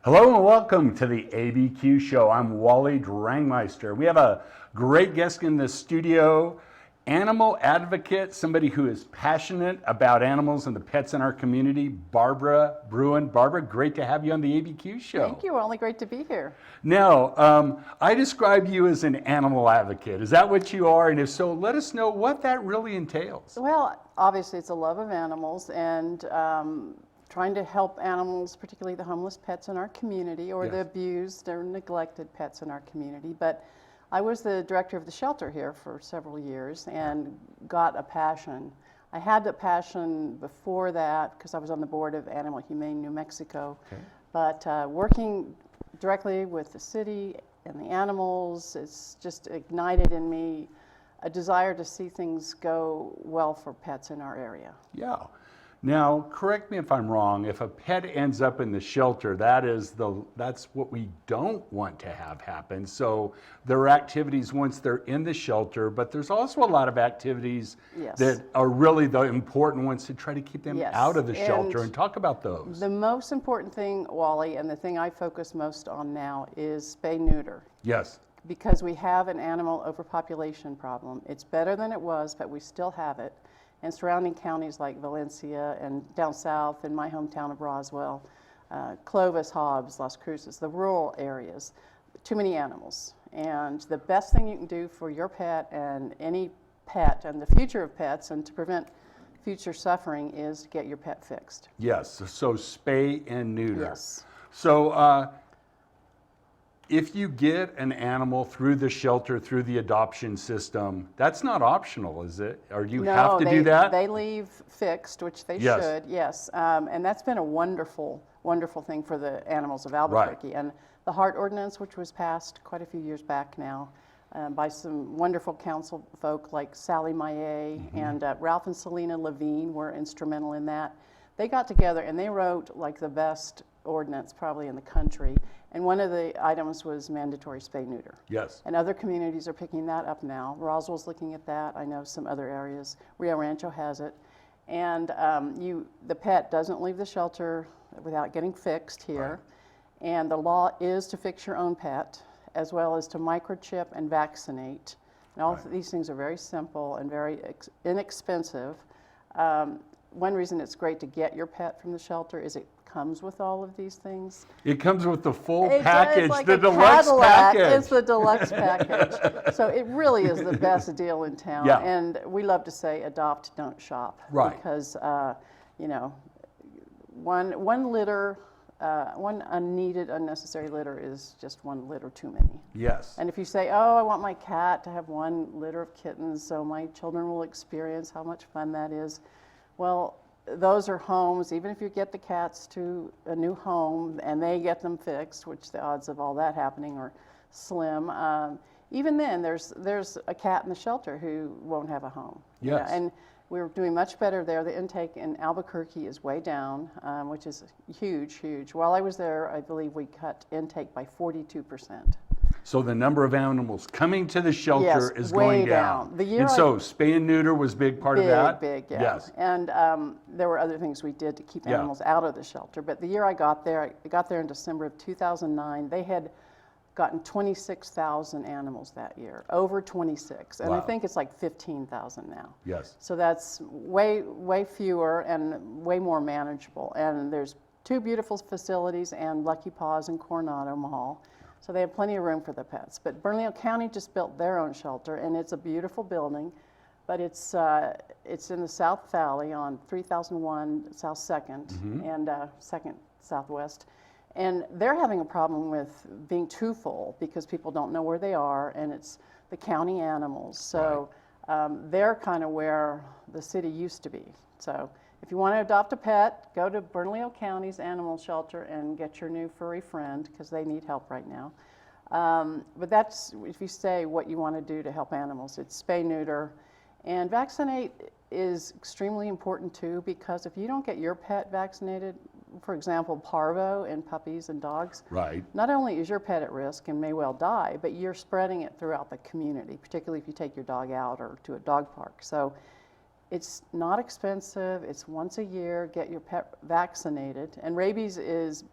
Hello and welcome to the ABQ Show. I'm Wally Drangmeister. We have a great guest in the studio, animal advocate, somebody who is passionate about animals and the pets in our community, Barbara Bruin. Barbara, great to have you on the ABQ Show. Thank you, Wally. Great to be here. Now, I describe you as an animal advocate. Is that what you are? And if so, let us know what that really entails. Well, obviously it's a love of animals and trying to help animals, particularly the homeless pets in our community or the abused or neglected pets in our community. But I was the director of the shelter here for several years and got a passion. I had a passion before that because I was on the board of Animal Humane New Mexico. Okay. But working directly with the city and the animals, it's just ignited in me a desire to see things go well for pets in our area. Yeah. Now, correct me if I'm wrong, if a pet ends up in the shelter, that's what we don't want to have happen. So there are activities once they're in the shelter, but there's also a lot of activities that are really the important ones to try to keep them out of the shelter, and talk about those. The most important thing, Wally, and the thing I focus most on now is spay neuter. Yes. Because we have an animal overpopulation problem. It's better than it was, but we still have it. And surrounding counties like Valencia and down south in my hometown of Roswell, Clovis, Hobbs, Las Cruces, the rural areas, too many animals. And the best thing you can do for your pet and any pet and the future of pets and to prevent future suffering is to get your pet fixed. Yes, so spay and neuter. Yes. So if you get an animal through the shelter, through the adoption system, that's not optional, is it? Or do you have to do that? They leave fixed, which they should, yes. And that's been a wonderful, wonderful thing for the animals of Albuquerque. Right. And the Heart Ordinance, which was passed quite a few years back now by some wonderful council folk like Sally Maillet and Ralph and Selena Levine were instrumental in that. They got together and they wrote like the best ordinance probably in the country. And one of the items was mandatory spay neuter. Yes. And other communities are picking that up now. Roswell's looking at that. I know some other areas. Rio Rancho has it. And the pet doesn't leave the shelter without getting fixed here. Right. And the law is to fix your own pet, as well as to microchip and vaccinate. And all of these things are very simple and very inexpensive. One reason it's great to get your pet from the shelter is it comes with all of these things. It comes with the full package, like the deluxe package. It's the deluxe package. So it really is the best deal in town. Yeah. And we love to say adopt, don't shop. Right. Because, you know, one litter, one unneeded, unnecessary litter is just one litter too many. Yes. And if you say, oh, I want my cat to have one litter of kittens so my children will experience how much fun that is, well, those are homes, even if you get the cats to a new home and they get them fixed, which the odds of all that happening are slim, even then there's a cat in the shelter who won't have a home. Yes. And we're doing much better there. The intake in Albuquerque is way down, which is huge, huge. While I was there, I believe we cut intake by 42%. So the number of animals coming to the shelter is going down. So spay and neuter was a big part of that? Big, yeah. Yes. And there were other things we did to keep animals out of the shelter. But the year I got there in December of 2009, they had gotten 26,000 animals that year, over 26. And I think it's like 15,000 now. Yes. So that's way, way fewer and way more manageable. And there's 2 beautiful facilities and Lucky Paws and Coronado Mall. So they have plenty of room for the pets. But Bernalillo County just built their own shelter, and it's a beautiful building, but it's in the South Valley on 3001 South 2nd and 2nd Southwest. And they're having a problem with being too full because people don't know where they are, and it's the county animals. So they're kind of where the city used to be. So if you want to adopt a pet, go to Bernalillo County's animal shelter and get your new furry friend because they need help right now. But that's, if you say what you want to do to help animals, it's spay, neuter, and vaccinate is extremely important too, because if you don't get your pet vaccinated, for example, parvo in puppies and dogs, not only is your pet at risk and may well die, but you're spreading it throughout the community, particularly if you take your dog out or to a dog park. So It's not expensive. It's once a year. Get your pet vaccinated. And rabies is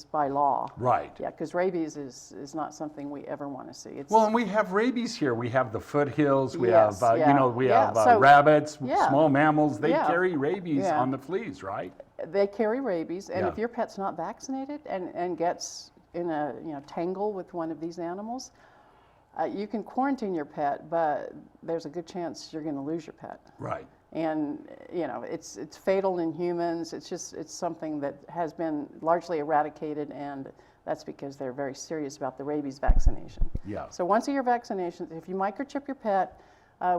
by law. Right. Yeah, because rabies is not something we ever want to see. It's, Well, and we have rabies here. We have the foothills. We Yes, have, yeah, we yeah. have So, rabbits, yeah. small mammals. They Yeah. carry rabies Yeah. on the fleas, right? they carry rabies, and Yeah. if your pet's not vaccinated and gets in a tangle with one of these animals, you can quarantine your pet, but there's a good chance you're going to lose your pet. Right. And it's fatal in humans. It's something that has been largely eradicated, and that's because they're very serious about the rabies vaccination. Yeah. So once a year vaccinations. If you microchip your pet,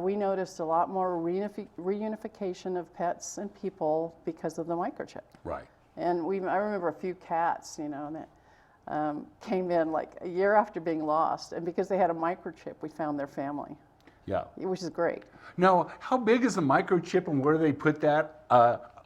we noticed a lot more reunification of pets and people because of the microchip. Right. And I remember a few cats, that came in like a year after being lost, and because they had a microchip, we found their family. Yeah. Which is great. Now, how big is the microchip, and where do they put that?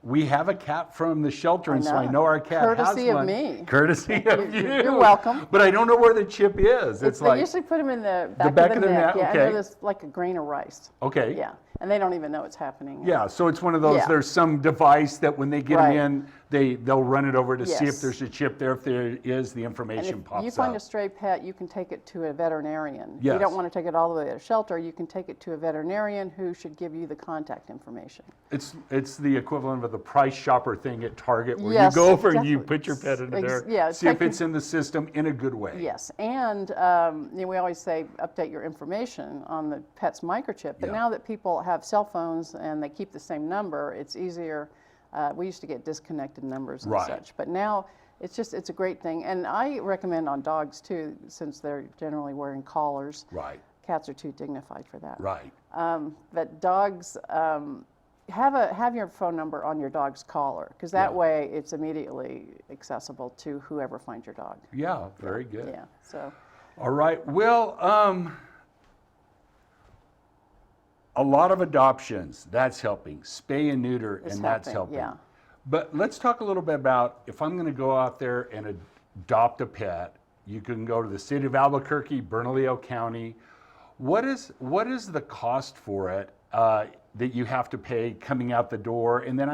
We have a cat from the shelter, and so I know our cat Courtesy has of one. me. Courtesy of you. You're welcome. But I don't know where the chip is. It's They like, usually put them in the back of of the their neck. neck, Yeah, okay. under this like a grain of rice. okay. Yeah, and they don't even know it's happening. Yeah, so it's one of those, Yeah. there's some device that when they get Right. them in, they'll run it over to see if Yes. there's a chip there. If there is, the And information if pops you find up. a stray pet, you can take it to a veterinarian. If Yes. you don't want to take it all the way to a shelter, you can take it to a veterinarian who should give you the contact information. It's the equivalent of the price shopper thing at Target, where Yes, you go over and you definitely. put your pet into there, Yeah, see if take it's in the system in a good way. Yes, and we always say update your information on the pet's microchip, but Yeah. now that people have cell phones and they keep the same number, it's easier. We used to get disconnected numbers and Right. such, but now it's a great thing. And I recommend on dogs too, since they're generally wearing collars. Right, Cats are too dignified for that. right. But dogs, have your phone number on your dog's collar, because that Yeah. way it's immediately accessible to whoever finds your dog. Yeah, very good. Yeah, so. All right, well, a lot of adoptions, that's helping. Spay and neuter, It's and that's helping, helping. yeah. But let's talk a little bit about, if I'm gonna go out there and adopt a pet, you can go to the city of Albuquerque, Bernalillo County. What is the cost for it that you have to pay coming out the door? And then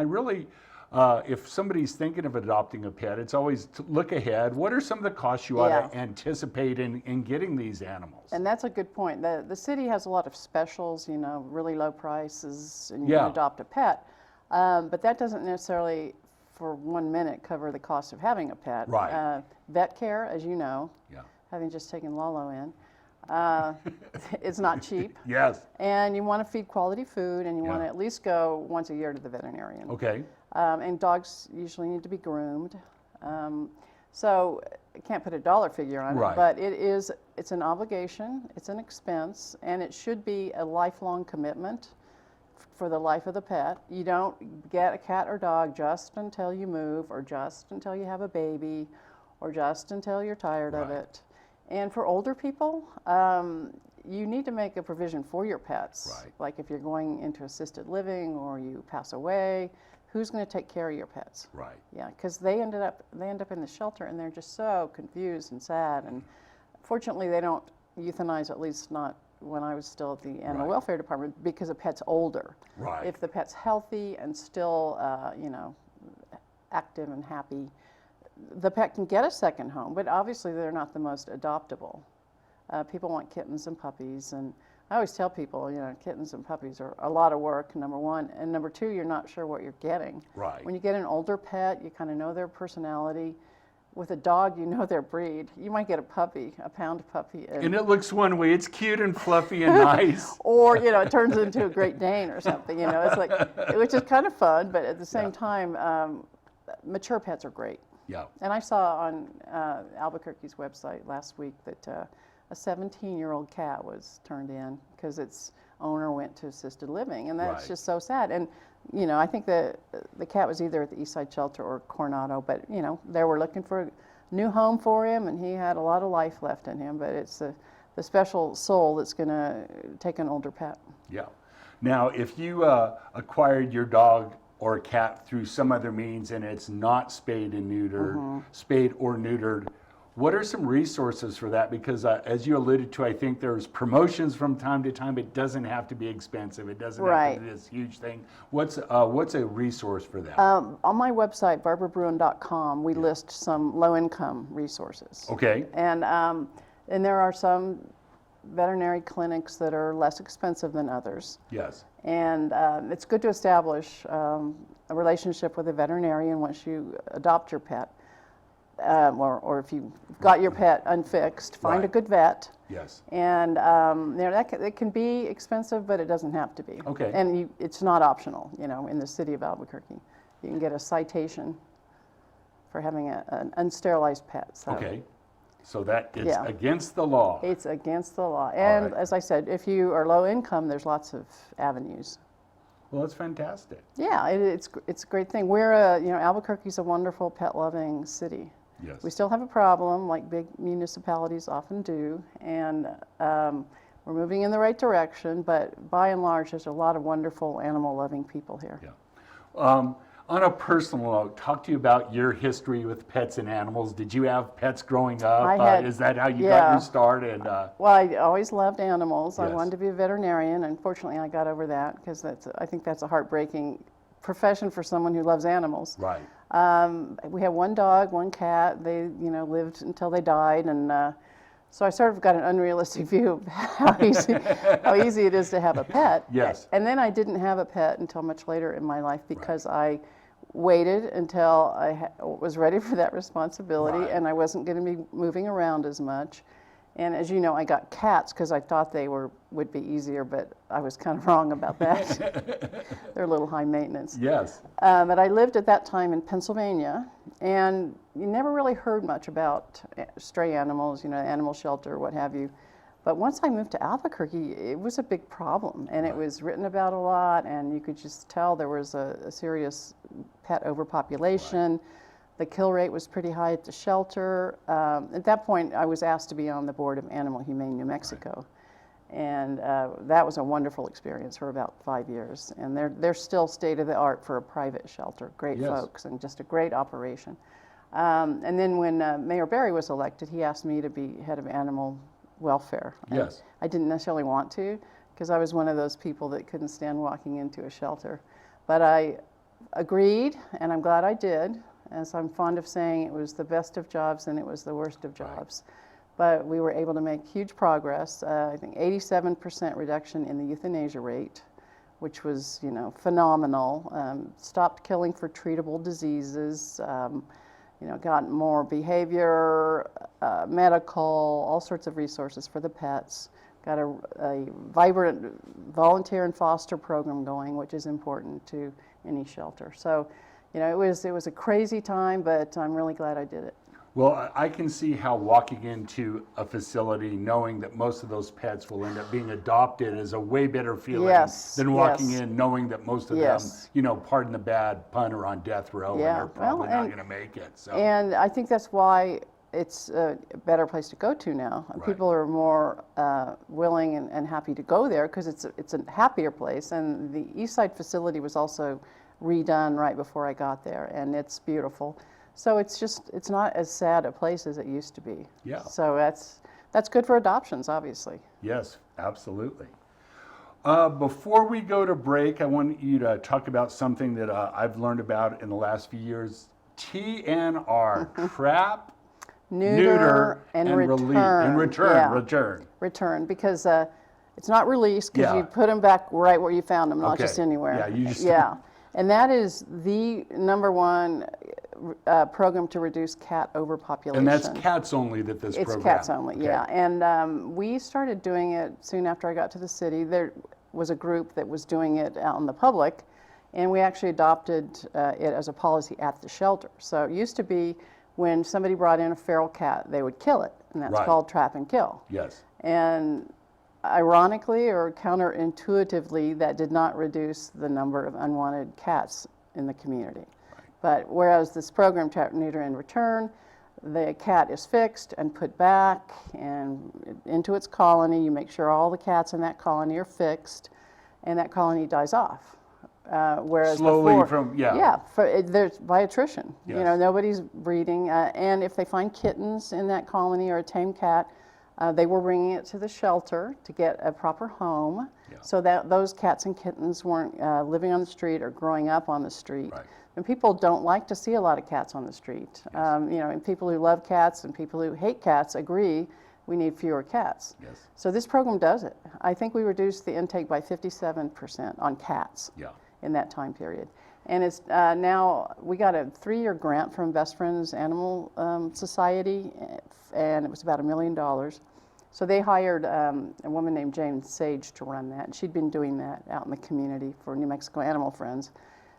if somebody's thinking of adopting a pet, it's always to look ahead. What are some of the costs you ought Yeah. to anticipate in getting these animals? And that's a good point. The city has a lot of specials, really low prices, and you Yeah. can adopt a pet. But that doesn't necessarily, for 1 minute, cover the cost of having a pet. Right. Vet care, as you know, Yeah. having just taken Lolo in, it's not cheap. Yes. And you want to feed quality food, and you want to Yeah. at least go once a year to the veterinarian. Okay. And dogs usually need to be groomed. So I can't put a dollar figure on Right. it, but it's an obligation, it's an expense, and it should be a lifelong commitment for the life of the pet. You don't get a cat or dog just until you move, or just until you have a baby, or just until you're tired of Right. it. And for older people, you need to make a provision for your pets. Right. Like if you're going into assisted living or you pass away, who's going to take care of your pets? Right. Yeah, because they end up in the shelter and they're just so confused and sad. And fortunately, they don't euthanize, at least not when I was still at the animal Right. welfare department, because the pet's older. Right. If the pet's healthy and still, active and happy, the pet can get a second home, but obviously they're not the most adoptable. People want kittens and puppies, and I always tell people, kittens and puppies are a lot of work, number one, and number two, you're not sure what you're getting. Right. When you get an older pet, you kind of know their personality. With a dog, you know their breed. You might get a puppy, a pound puppy, And it looks one way. It's cute and fluffy and nice. or it turns into a Great Dane or something. It's like, which is kind of fun, but at the same time, mature pets are great. Yeah. And I saw on Albuquerque's website last week that a 17-year-old cat was turned in because its owner went to assisted living, and that's Right. just so sad. And I think the cat was either at the East Side Shelter or Coronado, but they were looking for a new home for him, and he had a lot of life left in him. But it's the special soul that's going to take an older pet. Yeah. Now, if you acquired your dog or cat through some other means and it's not spayed and neutered, spayed or neutered, What are some resources for that? Because as you alluded to, I think there's promotions from time to time. It doesn't have to be expensive. It doesn't have to be this huge thing. What's a resource for that? On my website, barbarabruin.com, we list some low-income resources. Okay. And there are some veterinary clinics that are less expensive than others. Yes. And it's good to establish a relationship with a veterinarian once you adopt your pet. Or if you've got your pet unfixed, find a good vet. Yes. And it can be expensive, but it doesn't have to be. Okay. And it's not optional, in the city of Albuquerque. You can get a citation for having an unsterilized pet. So. Okay. So that it's against the law. It's against the law. And as I said, if you are low income, there's lots of avenues. Well, that's fantastic. Yeah, it's a great thing. Albuquerque's a wonderful pet-loving city. Yes. We still have a problem, like big municipalities often do, and we're moving in the right direction, but by and large, there's a lot of wonderful animal-loving people here. Yeah. On a personal note, talk to you about your history with pets and animals. Did you have pets growing up? Is that how you got your start? Well, I always loved animals. Yes. I wanted to be a veterinarian. Unfortunately, I got over that because I think that's a heartbreaking profession for someone who loves animals. Right. We had one dog, one cat. They, lived until they died, and so I sort of got an unrealistic view of how easy it is to have a pet. Yes. And then I didn't have a pet until much later in my life because I waited until I was ready for that responsibility, and I wasn't going to be moving around as much. And as you know, I got cats because I thought they would be easier, but I was kind of wrong about that. They're a little high maintenance. Yes. But I lived at that time in Pennsylvania, and you never really heard much about stray animals, animal shelter, what have you. But once I moved to Albuquerque, it was a big problem, and it was written about a lot, and you could just tell there was a serious pet overpopulation. Right. The kill rate was pretty high at the shelter. At that point, I was asked to be on the board of Animal Humane New Mexico. Right. And that was a wonderful experience for about 5 years. And they're still state of the art for a private shelter. Great folks and just a great operation. And then when Mayor Berry was elected, he asked me to be head of animal welfare. Yes. I didn't necessarily want to because I was one of those people that couldn't stand walking into a shelter. But I agreed, and I'm glad I did. As I'm fond of saying, it was the best of jobs and it was the worst of jobs. Right. But we were able to make huge progress. I think 87% reduction in the euthanasia rate, which was, phenomenal. Stopped killing for treatable diseases. Got more behavior, medical, all sorts of resources for the pets. Got a vibrant volunteer and foster program going, which is important to any shelter. So, it was a crazy time, but I'm really glad I did it. Well, I can see how walking into a facility knowing that most of those pets will end up being adopted is a way better feeling than walking in knowing that most of them, pardon the bad pun, are on death row and they're probably not going to make it. So. And I think that's why it's a better place to go to now. Right. People are more willing and happy to go there because it's a happier place. And the Eastside facility was also redone right before I got there, and it's beautiful. So it's not as sad a place as it used to be. Yeah. So that's good for adoptions, obviously. Yes, absolutely. Before we go to break, I want you to talk about something that I've learned about in the last few years. TNR, trap, neuter, and return. Return, because it's not release, because you put them back right where you found them, not just anywhere. Yeah, you just and that is the #1 program to reduce cat overpopulation. And that's cats only that this program? It's cats only, yeah. And we started doing it soon after I got to the city. There was a group that was doing it out in the public, and we actually adopted it as a policy at the shelter. So it used to be when somebody brought in a feral cat, they would kill it, and that's called trap and kill. Yes. And ironically or counterintuitively, that did not reduce the number of unwanted cats in the community. Right. But whereas this program, Trap, Neuter, and Return, the cat is fixed and put back and into its colony. You make sure all the cats in that colony are fixed, and that colony dies off whereas Slowly before, from, yeah. Yeah, there's by attrition. You know, Yes. nobody's breeding, and if they find kittens in that colony or a tame cat, they were bringing it to the shelter to get a proper home, Yeah. so that those cats and kittens weren't living on the street or growing up on the street. Right. And people don't like to see a lot of cats on the street. You know, and people who love cats and people who hate cats agree we need fewer cats. Yes. So this program does it. I think we reduced the intake by 57% on cats Yeah. in that time period. And it's now, we got a 3-year grant from Best Friends Animal Society, and it was about $1 million. So they hired a woman named Jane Sage to run that, and she'd been doing that out in the community for New Mexico Animal Friends.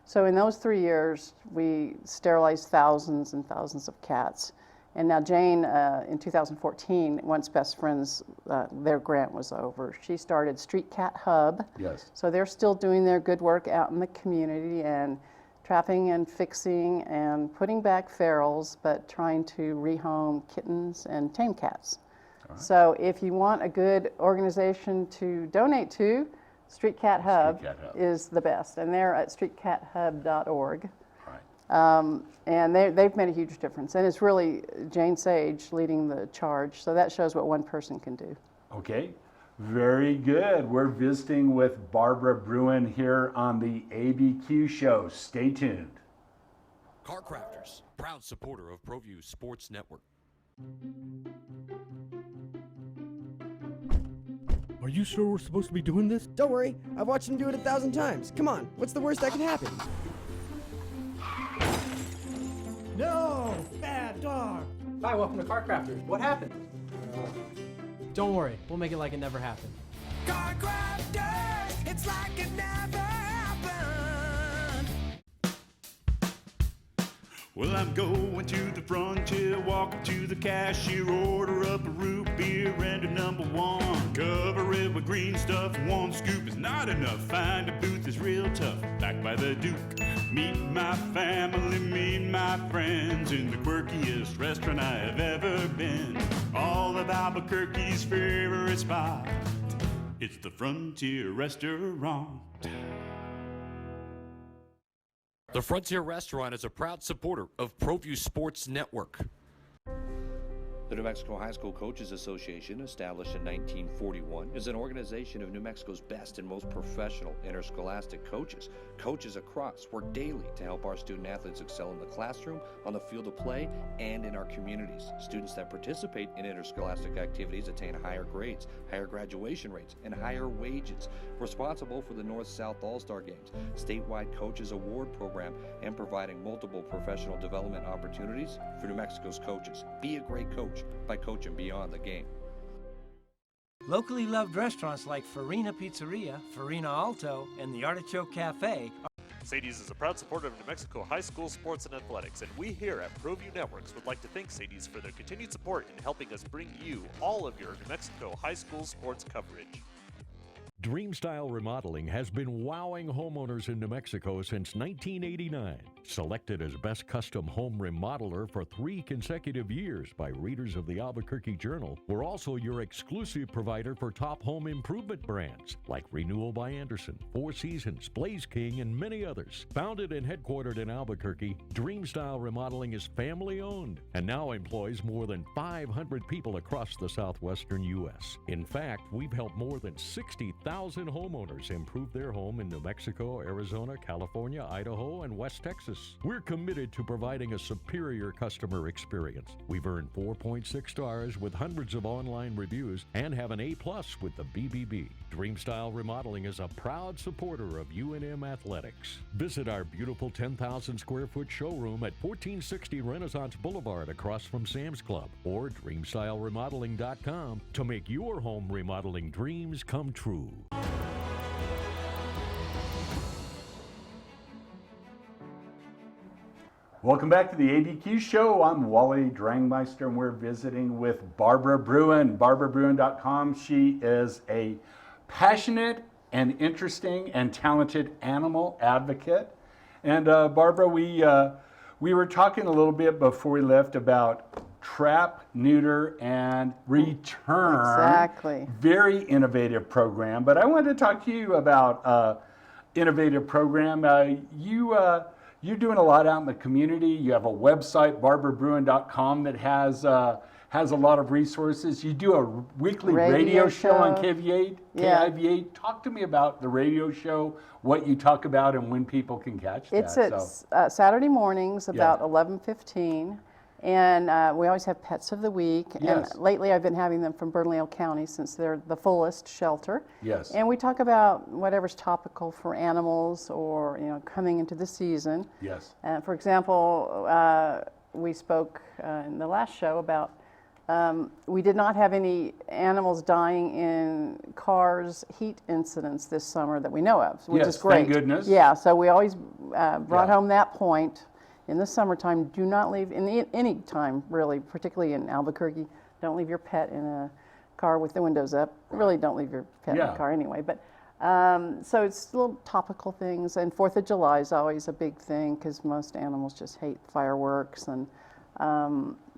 So in those 3 years, we sterilized thousands and thousands of cats. And now Jane, in 2014, once Best Friends, their grant was over, she started Street Cat Hub. Yes. So they're still doing their good work out in the community and trapping and fixing and putting back ferals, but trying to rehome kittens and tame cats. Right. So if you want a good organization to donate to, Street Cat Hub, Cat Hub. is the best. And they're at streetcathub.org. Right. And they've made a huge difference. And it's really Jane Sage leading the charge. So that shows what one person can do. Okay, very good. We're visiting with Barbara Bruin here on the ABQ Show. Stay tuned. Car Crafters, proud supporter of ProView Sports Network. Are you sure we're supposed to be doing this? Don't worry, I've watched him do it 1,000 times. Come on, what's the worst that can happen? No! Bad dog! Hi, welcome to Car Crafters. What happened? Don't worry, we'll make it like it never happened. Car Crafters, it's like it never happened. Well, I'm going to the frontier, walk up to the cashier, order up a root beer and a number one. Cover it with green stuff, one scoop is not enough. Find a booth is real tough, back by the Duke. Meet my family, meet my friends in the quirkiest restaurant I have ever been. All of Albuquerque's favorite spot, it's the Frontier Restaurant. The Frontier Restaurant is a proud supporter of ProView Sports Network. The New Mexico High School Coaches Association, established in 1941, is an organization of New Mexico's best and most professional interscholastic coaches. Coaches across work daily to help our student athletes excel in the classroom, on the field of play, and in our communities. Students that participate in interscholastic activities attain higher grades, higher graduation rates, and higher wages. Responsible for the North-South All-Star Games, statewide Coaches Award Program, and providing multiple professional development opportunities for New Mexico's coaches. Be a great coach by coaching beyond the game. Locally loved restaurants like Farina Pizzeria, Farina Alto, and the Artichoke Cafe. Sadie's is a proud supporter of New Mexico high school sports and athletics, and we here at ProView Networks would like to thank Sadie's for their continued support in helping us bring you all of your New Mexico high school sports coverage. Dreamstyle Remodeling has been wowing homeowners in New Mexico since 1989. Selected as Best Custom Home Remodeler for 3 consecutive years by readers of the Albuquerque Journal, we're also your exclusive provider for top home improvement brands like Renewal by Anderson, Four Seasons, Blaze King, and many others. Founded and headquartered in Albuquerque, Dreamstyle Remodeling is family-owned and now employs more than 500 people across the southwestern U.S. In fact, we've helped more than 60,000 homeowners improve their home in New Mexico, Arizona, California, Idaho, and West Texas. We're committed to providing a superior customer experience. We've earned 4.6 stars with hundreds of online reviews and have an A+ with the BBB. Dreamstyle Remodeling is a proud supporter of UNM Athletics. Visit our beautiful 10,000 square foot showroom at 1460 Renaissance Boulevard across from Sam's Club, or dreamstyleremodeling.com to make your home remodeling dreams come true. Welcome back to the ABQ Show. I'm Wally Drangmeister, and we're visiting with Barbara Bruin, barbarabruin.com. She is a passionate and interesting and talented animal advocate. And Barbara, we were talking a little bit before we left about trap, neuter, and return. Exactly. Very innovative program. But I wanted to talk to you about innovative program. You're doing a lot out in the community. You have a website, barbarabruin.com, that has a lot of resources. You do a weekly radio show on KIV8. Yeah. KIV8. Talk to me about the radio show, what you talk about, and when people can catch that. It's at Saturday mornings about 11:15. And we always have Pets of the Week. Yes. And lately I've been having them from Bernalillo County since they're the fullest shelter. Yes. And we talk about whatever's topical for animals or, coming into the season. Yes. For example, we spoke in the last show about we did not have any animals dying in cars heat incidents this summer that we know of, which is great. Thank goodness. Yeah, so we always brought home that point. In the summertime, do not leave, in any time really, particularly in Albuquerque, don't leave your pet in a car with the windows up. Really don't leave your pet in a car anyway. But so it's little topical things. And 4th of July is always a big thing because most animals just hate fireworks. And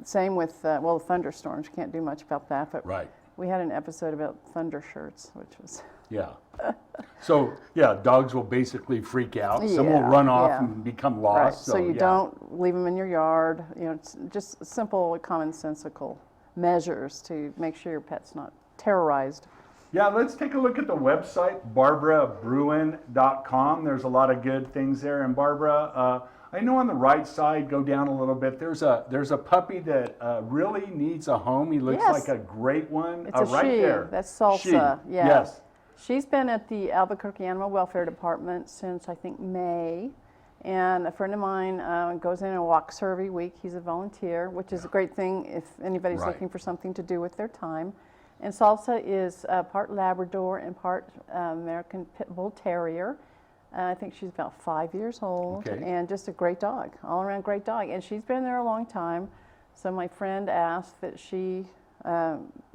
same with, the thunderstorms. You can't do much about that. But we had an episode about thunder shirts, which was... Yeah. So, dogs will basically freak out. Some will run off and become lost. Right. So you don't leave them in your yard. It's just simple, commonsensical measures to make sure your pet's not terrorized. Yeah, let's take a look at the website, barbarabruin.com. There's a lot of good things there. And Barbara, I know on the right side, go down a little bit, there's a puppy that really needs a home. He looks like a great one. It's a right she. there. That's Salsa. She. Yeah. Yes. She's been at the Albuquerque Animal Welfare Department since, I think, May. And a friend of mine goes in and walks her every week. He's a volunteer, which is a great thing if anybody's looking for something to do with their time. And Salsa is part Labrador and part American Pit Bull Terrier. I think she's about 5 years old. And just a great dog, all around great dog. And she's been there a long time. So my friend asked that she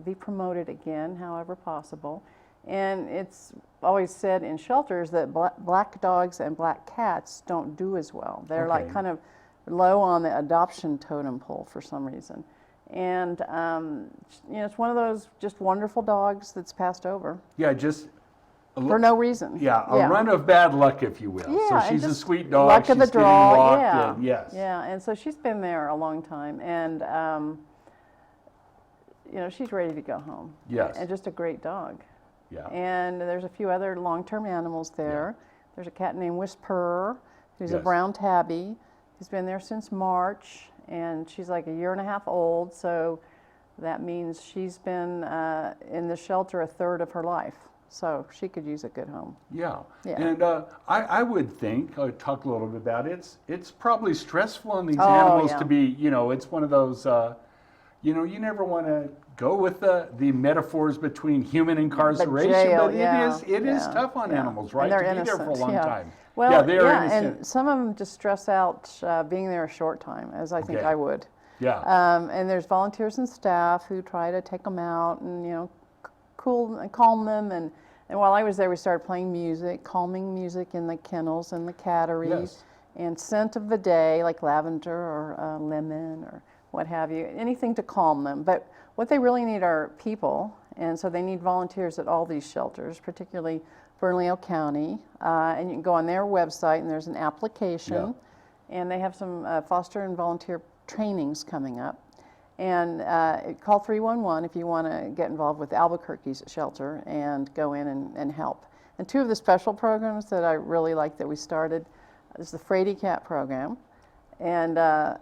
be promoted again, however possible. And it's always said in shelters that black dogs and black cats don't do as well. They're like kind of low on the adoption totem pole for some reason. And, it's one of those just wonderful dogs that's passed over. Yeah, just... For no reason. Yeah, a run of bad luck, if you will. Yeah, so she's a sweet dog. Luck of the draw, walked, yes. Yeah, and so she's been there a long time. And, she's ready to go home. Yes. And just a great dog. Yeah. And there's a few other long-term animals there. There's a cat named Whisperer, who's a brown tabby. He's been there since March, and she's like 1.5 years old, so that means she's been in the shelter a third of her life. So she could use a good home. Yeah. And I would think, talk a little bit about it, it's probably stressful on these animals to be, it's one of those, you never want to go with the metaphors between human incarceration, jail, but it is tough on animals, right? And they're to innocent, be there for a long time. Well, they're innocent. And some of them just stress out being there a short time, as I think I would. Yeah. And there's volunteers and staff who try to take them out and, calm them. And while I was there, we started playing music, calming music in the kennels and the catteries. And scent of the day, like lavender or lemon or what have you, anything to calm them. But what they really need are people, and so they need volunteers at all these shelters, particularly Bernalillo County. And you can go on their website, and there's an application, and they have some foster and volunteer trainings coming up. And call 311 if you want to get involved with Albuquerque's shelter and go in and help. And two of the special programs that I really like that we started is the Fraidy-Cat Program. And they're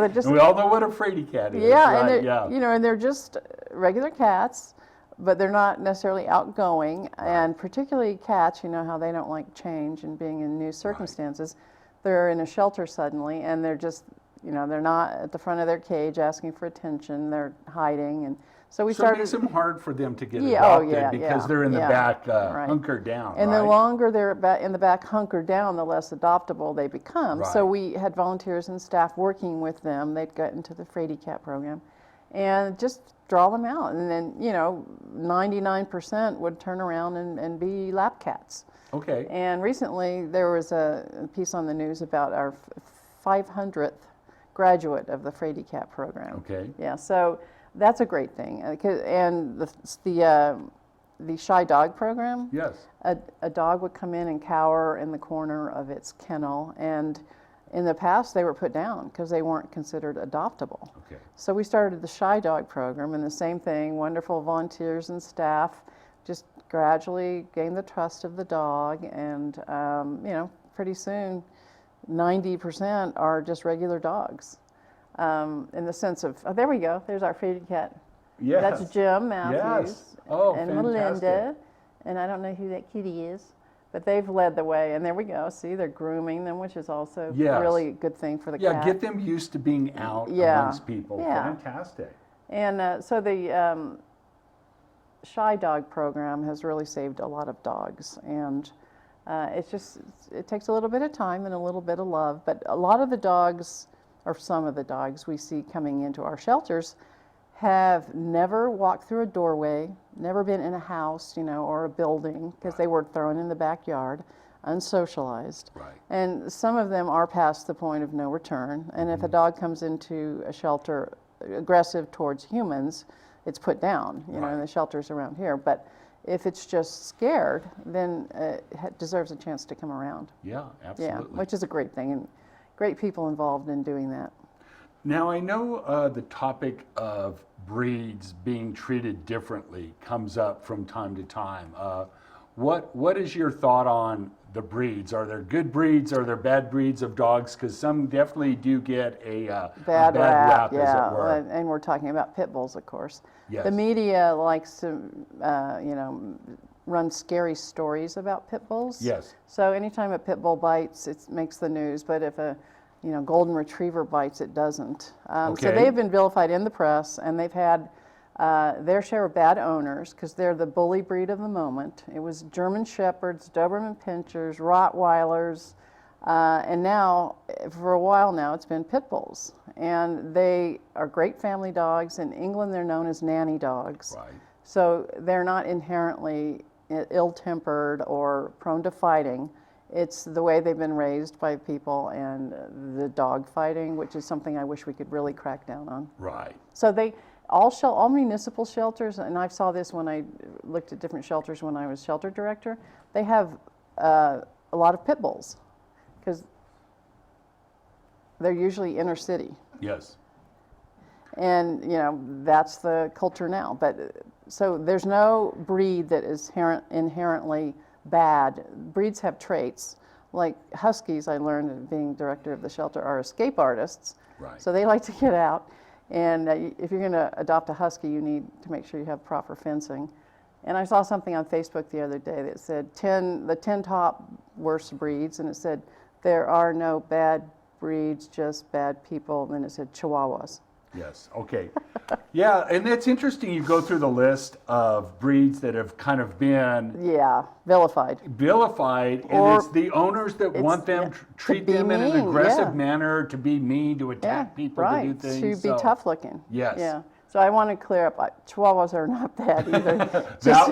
just... And we all know what a Fraidy-Cat is. Yeah, and and they're just regular cats, but they're not necessarily outgoing. And particularly cats, how they don't like change and being in new circumstances. They're in a shelter suddenly, and they're just... they're not at the front of their cage asking for attention. They're hiding, and so we started. So it makes them hard for them to get adopted because they're in the back hunkered down. And the longer they're in the back hunkered down, the less adoptable they become. So we had volunteers and staff working with them. They'd get into the Fraidy-Cat program, and just draw them out. And then 99% would turn around and be lap cats. Okay. And recently there was a piece on the news about our 500th graduate of the Fraidy-Cat program. Okay. Yeah, so that's a great thing. And the the Shy Dog Program. Yes. A dog would come in and cower in the corner of its kennel, and in the past they were put down because they weren't considered adoptable. Okay. So we started the Shy Dog Program, and the same thing, wonderful volunteers and staff just gradually gained the trust of the dog, and pretty soon 90% are just regular dogs. In the sense of, oh, there we go, there's our Fraidy-Cat. Yes. That's Jim Matthews. Yes. Oh, and fantastic. Melinda, and I don't know who that kitty is, but they've led the way, and there we go. See, they're grooming them, which is also Yes. really a good thing for the Yeah, cat. get them used to being out Yeah. amongst people. Yeah. Fantastic. And so the Shy Dog Program has really saved a lot of dogs, and it takes a little bit of time and a little bit of love, but a lot of the dogs, or some of the dogs we see coming into our shelters, have never walked through a doorway, never been in a house, or a building, because they were thrown in the backyard, unsocialized. Right. And some of them are past the point of no return. And if a dog comes into a shelter aggressive towards humans, it's put down, in the shelters around here. But if it's just scared, then it deserves a chance to come around. Yeah, absolutely. Yeah, which is a great thing, and great people involved in doing that. Now, I know the topic of breeds being treated differently comes up from time to time. What is your thought on the breeds? Are there good breeds? Are there bad breeds of dogs? Because some definitely do get a bad rap, as it were. And we're talking about pit bulls, of course. Yes. The media likes to, run scary stories about pit bulls. Yes. So anytime a pit bull bites, it makes the news. But if a golden retriever bites, it doesn't. So they've been vilified in the press, and they've had their share of bad owners because they're the bully breed of the moment. It was German Shepherds, Doberman Pinschers, Rottweilers, and now, for a while now, it's been pit bulls. And they are great family dogs. In England, they're known as nanny dogs. Right. So they're not inherently ill-tempered or prone to fighting. It's the way they've been raised by people, and the dog fighting, which is something I wish we could really crack down on. Right. So all municipal shelters, and I saw this when I looked at different shelters when I was shelter director, they have a lot of pit bulls because they're usually inner city. Yes. And, that's the culture now. But so there's no breed that is inherently bad. Breeds have traits. Like Huskies, I learned being director of the shelter, are escape artists. Right. So they like to get out. And if you're going to adopt a Husky, you need to make sure you have proper fencing. And I saw something on Facebook the other day that said the 10 top worst breeds, and it said there are no bad breeds, just bad people. And then it said Chihuahuas. Yes, okay. Yeah, and it's interesting, you go through the list of breeds that have kind of been vilified, and it's the owners that want them treat them in an aggressive manner, to be mean, to attack people, to do things. To be tough looking. Yes. Yeah. So I want to clear up, Chihuahuas are not bad either. that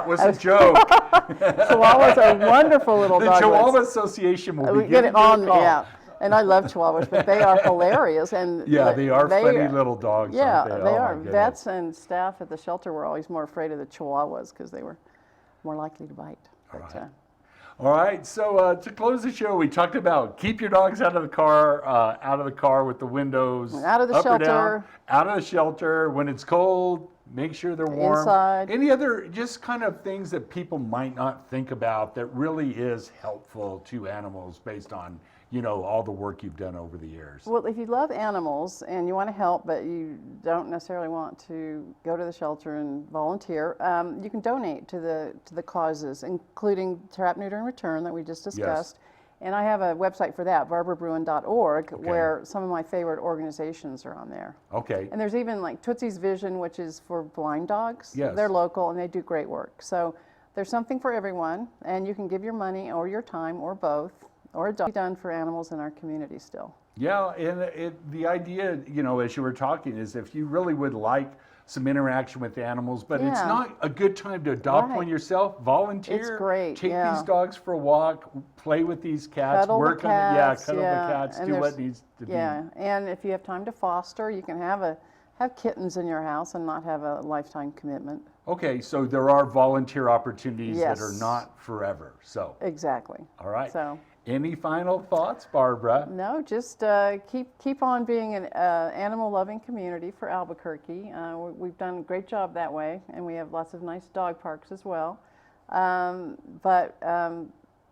was a joke. Chihuahuas are wonderful little dogs. The Chihuahua Association will be getting on. Call. Yeah. And I love Chihuahuas, but they are hilarious. And yeah, they are funny little dogs. Yeah, aren't they oh, are. Vets and staff at the shelter were always more afraid of the Chihuahuas because they were more likely to bite. All right. So to close the show, we talked about keep your dogs out of the car with the windows out of the up shelter. Or down, out of the shelter. When it's cold, make sure they're warm. Inside. Any other just kind of things that people might not think about that really is helpful to animals based on all the work you've done over the years? Well, if you love animals and you want to help, but you don't necessarily want to go to the shelter and volunteer, you can donate to the causes, including Trap, Neuter, and Return that we just discussed. Yes. And I have a website for that, barbarabruin.org, where some of my favorite organizations are on there. Okay. And there's even like Tootsie's Vision, which is for blind dogs. Yes. They're local and they do great work. So there's something for everyone, and you can give your money or your time or both, or done for animals in our community still. Yeah, and the idea, as you were talking, is if you really would like some interaction with animals, but it's not a good time to adopt one yourself, volunteer. It's great. Take these dogs for a walk, play with these cats, cuddle work the cats, on the cats, do what needs to be. Yeah, and if you have time to foster, you can have a have kittens in your house and not have a lifetime commitment. Okay, so there are volunteer opportunities that are Yes. not forever. So, Exactly. all right. So, Any final thoughts, Barbara? no, just keep on being an animal-loving community for Albuquerque. We've done a great job that way, and we have lots of nice dog parks as well. But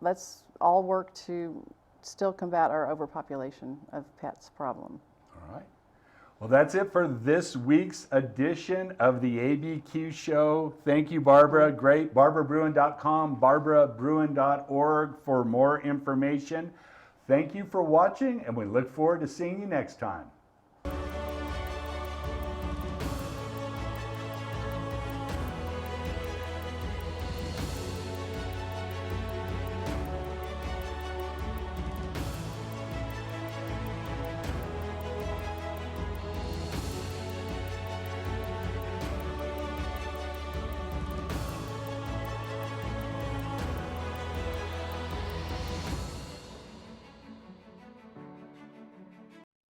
let's all work to still combat our overpopulation of pets problem. All right. Well, that's it for this week's edition of the ABQ Show. Thank you, Barbara. Great. BarbaraBruin.com, BarbaraBruin.org for more information. Thank you for watching, and we look forward to seeing you next time.